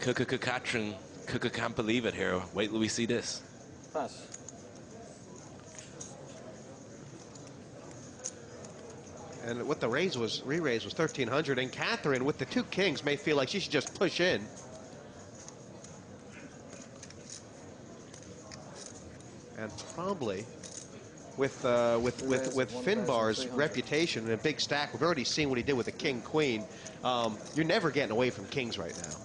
Catherine can't believe it here. Wait till we see this. Pass. And what the re-raise was 1,300, and Catherine with the two kings may feel like she should just push in. And probably with Finbar's reputation and a big stack, we've already seen what he did with the king-queen. You're never getting away from kings right now.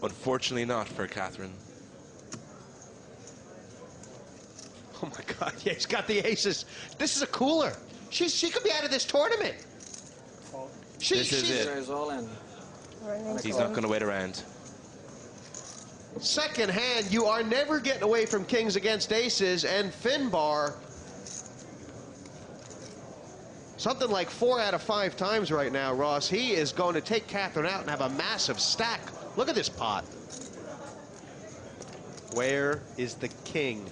Unfortunately not for Catherine. Oh my God, yeah, he's got the aces. This is a cooler. She could be out of this tournament. This is it. All in. He's not going to wait around. Second hand, you are never getting away from kings against aces, and Finbar, something like 4 out of 5 times right now, Ross, he is going to take Catherine out and have a massive stack. Look at this pot. Where is the king?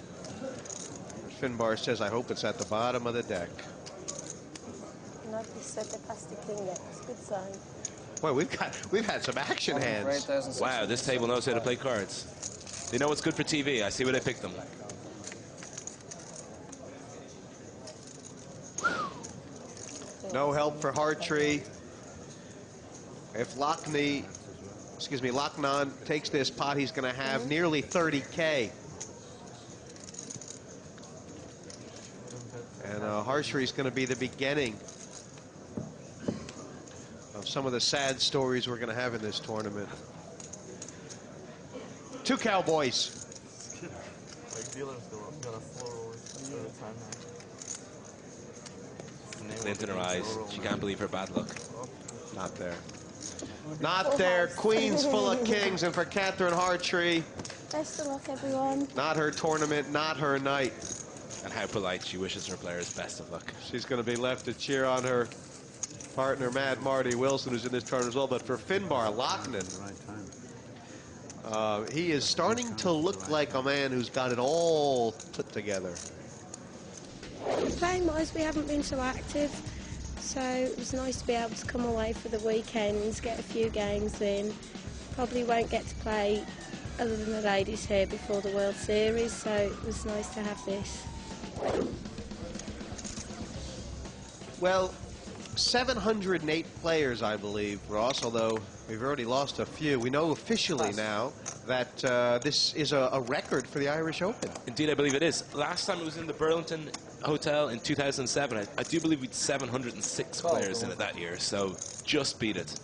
Finbar says, I hope it's at the bottom of the deck. Good sign. Boy, we've had some action hands. Wow, this table knows how to play cards. They know what's good for TV. I see where they picked them. No help for Hartree. If Lochnan takes this pot, he's going to have nearly 30K. And Hartree's going to be the beginning of some of the sad stories we're going to have in this tournament. 2 Cowboys. Glint in her eyes. She can't believe her bad luck. Not there. Not there. Queens full of kings, and for Catherine Hartree, Best of luck, everyone. not her tournament, not her night. And how polite. She wishes her players best of luck. She's going to be left to cheer on her partner, Mad Marty Wilson, who's in this tournament as well. But for Finbar, Lochnan, he is starting to look like a man who's got it all put together. Playing-wise, we haven't been so active, so it was nice to be able to come away for the weekends, get a few games in. Probably won't get to play other than the ladies here before the World Series, so it was nice to have this. Well, 708 players, I believe, Ross, although we've already lost a few. We know officially now that this is a record for the Irish Open. Indeed, I believe it is. Last time it was in the Burlington Hotel in 2007. I do believe we had 706 players in it that year, so just beat it.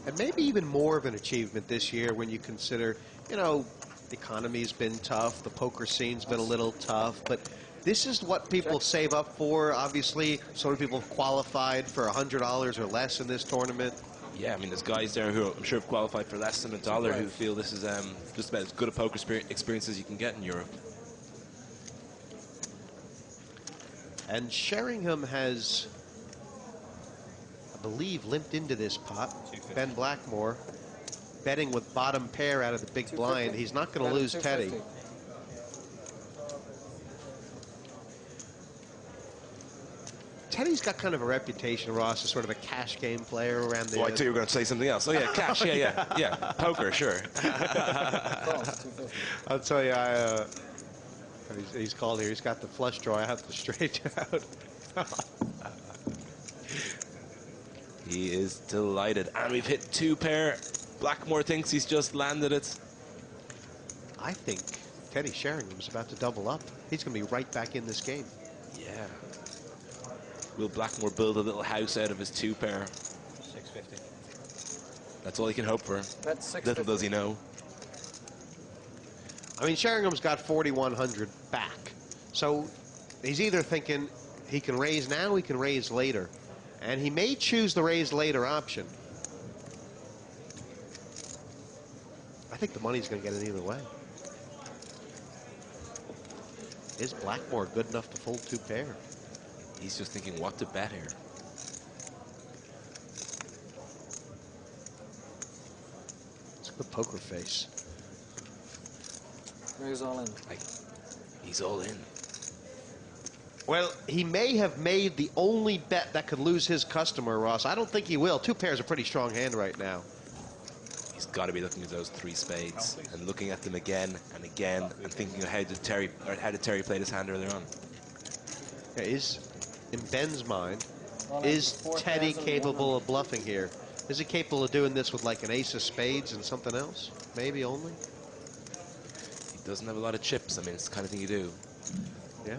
And maybe even more of an achievement this year when you consider, you know, the economy's been tough, the poker scene's been a little tough, but this is what people save up for. Obviously, some people have qualified for $100 or less in this tournament. Yeah, I mean, there's guys there who I'm sure have qualified for less than $1 who feel this is just about as good a poker experience as you can get in Europe. And Sheringham has, I believe, limped into this pot. Ben Blackmore betting with bottom pair out of the big blind. He's not going to lose Teddy. Teddy's got kind of a reputation, Ross, as sort of a cash game player around the... Oh, I thought you were going to say something else. Oh, yeah, cash, yeah. Poker, sure. I'll tell you, he's called here. He's got the flush draw. I have to straighten out. He is delighted. And we've hit 2 pair. Blackmore thinks he's just landed it. I think Teddy Sheringham's about to double up. He's going to be right back in this game. Yeah. Will Blackmore build a little house out of his 2 pair? 650. That's all he can hope for. That's 650. Little does he know. I mean, Sheringham's got 4,100 back. So he's either thinking he can raise now, he can raise later. And he may choose the raise later option. I think the money's going to get it either way. Is Blackmore good enough to fold 2 pair? He's just thinking what to bet here. It's a good poker face. He's all in. He's all in. Well, he may have made the only bet that could lose his customer, Ross. I don't think he will. Two pairs a pretty strong hand right now. He's got to be looking at those 3 spades and looking at them again and again and thinking, how did Terry play this hand earlier on? Yeah, in Ben's mind, is Teddy capable of bluffing here? Is he capable of doing this with like an ace of spades and something else? Maybe only? He doesn't have a lot of chips. I mean, it's the kind of thing you do. Yeah.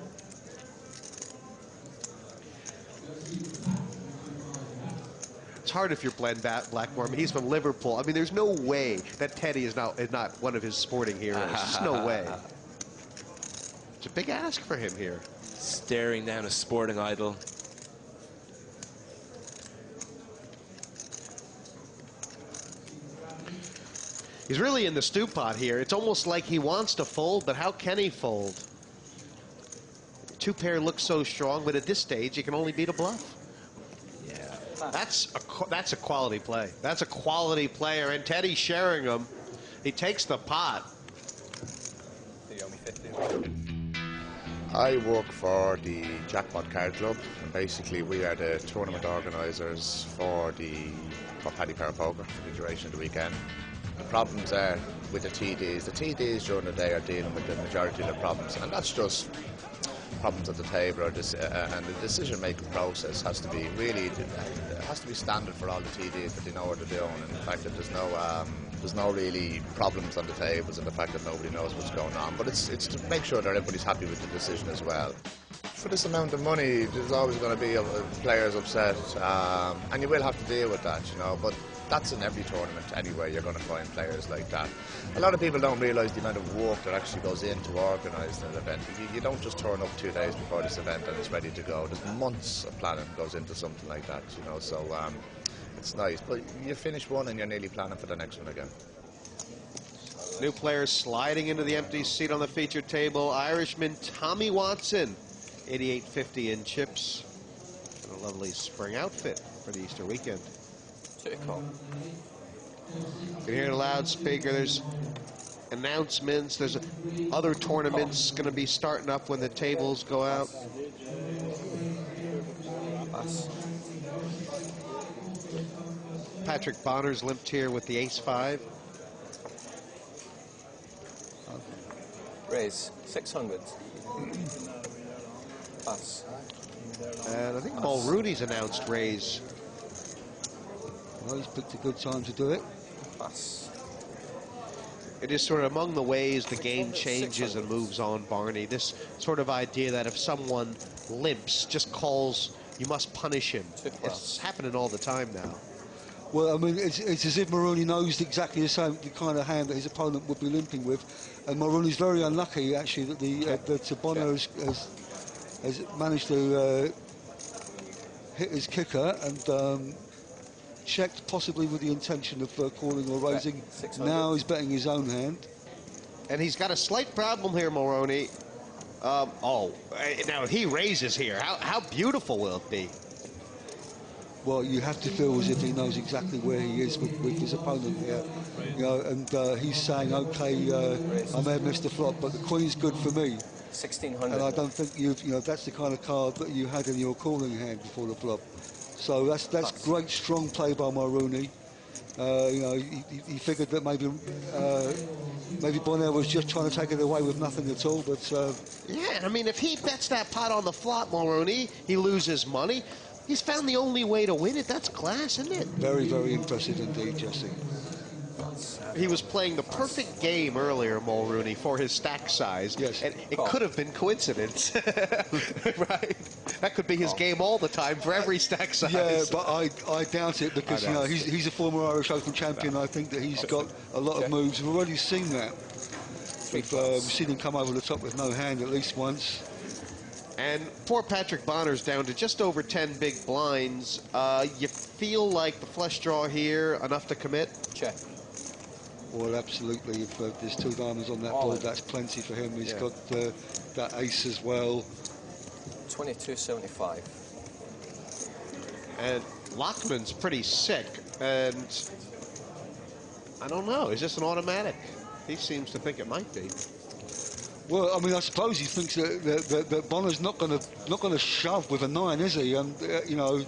It's hard if you're Glenn Blackmore. I mean, he's from Liverpool. I mean, there's no way that Teddy is not one of his sporting heroes. There's just no way. It's a big ask for him here. Staring down a sporting idol. He's really in the stew pot here. It's almost like he wants to fold, but how can he fold? Two pair looks so strong, but at this stage, he can only beat a bluff. Yeah. That's a quality play. That's a quality player, and Teddy Sheringham, he takes the pot. I work for the Jackpot Card Club, and basically we are the tournament organisers for Paddy Power Poker for the duration of the weekend. The problems are with the TDs. The TDs during the day are dealing with the majority of the problems, and that's just problems at the table, and the decision-making process has to be standard for all the TDs, that they know what they're doing, and the fact that there's no really problems on the tables, and the fact that nobody knows what's going on. But it's to make sure that everybody's happy with the decision as well. For this amount of money, there's always going to be players upset, and you will have to deal with that, you know. But that's in every tournament anyway. You're going to find players like that. A lot of people don't realise the amount of work that actually goes into organising an event. You don't just turn up 2 days before this event and it's ready to go. There's months of planning goes into something like that, you know. So it's nice, but you finish one and you're nearly planning for the next one again. New player sliding into the empty seat on the feature table. Irishman Tommy Watson, 88.50 in chips. And a lovely spring outfit for the Easter weekend. You can hear the loudspeaker. There's announcements. There's other tournaments going to be starting up when the tables go out. Patrick Bonner's limped here with the ace-5. Raise 600. Pass. And I think Mulrooney's announced raise. Well, he's picked a good time to do it. Pass. It is sort of among the ways the game changes and moves on, Barney. This sort of idea that if someone limps, just calls, you must punish him. It's happening all the time now. Well, I mean, it's as if Mulrooney knows exactly the kind of hand that his opponent would be limping with. And Mulrooney's very unlucky, actually, that Bonner has managed to hit his kicker and checked possibly with the intention of calling or raising. Now he's betting his own hand. And he's got a slight problem here, Mulroney. Now if he raises here, how beautiful will it be? Well, you have to feel as if he knows exactly where he is with his opponent here. You know, and he's saying, okay, I may have missed the flop, but the queen's good for me. 1600. And I don't think you know that's the kind of card that you had in your calling hand before the flop. So that's great, strong play by Mulrooney. You know, he figured that maybe Bonner was just trying to take it away with nothing at all. But yeah, I mean, if he bets that pot on the flop, Mulrooney, he loses money. He's found the only way to win it. That's class, isn't it? Very, very impressive indeed, Jesse. He was playing the perfect game earlier, Mulrooney, for his stack size. Yes. And it could have been coincidence. Right? That could be his game all the time for every stack size. Yeah, but I doubt it because, you know, he's a former Irish Open champion. I think that he's got a lot of moves. We've already seen that. We've seen him come over the top with no hand at least once. And poor Patrick Bonner's down to just over 10 big blinds. You feel like the flush draw here, enough to commit? Check. Well, absolutely. If there's 2 diamonds on that board, that's plenty for him. He's got that ace as well. 2275. And Lockman's pretty sick. And I don't know. Is this an automatic? He seems to think it might be. Well, I mean, I suppose he thinks that Bonner's not going to shove with a 9, is he? And you know.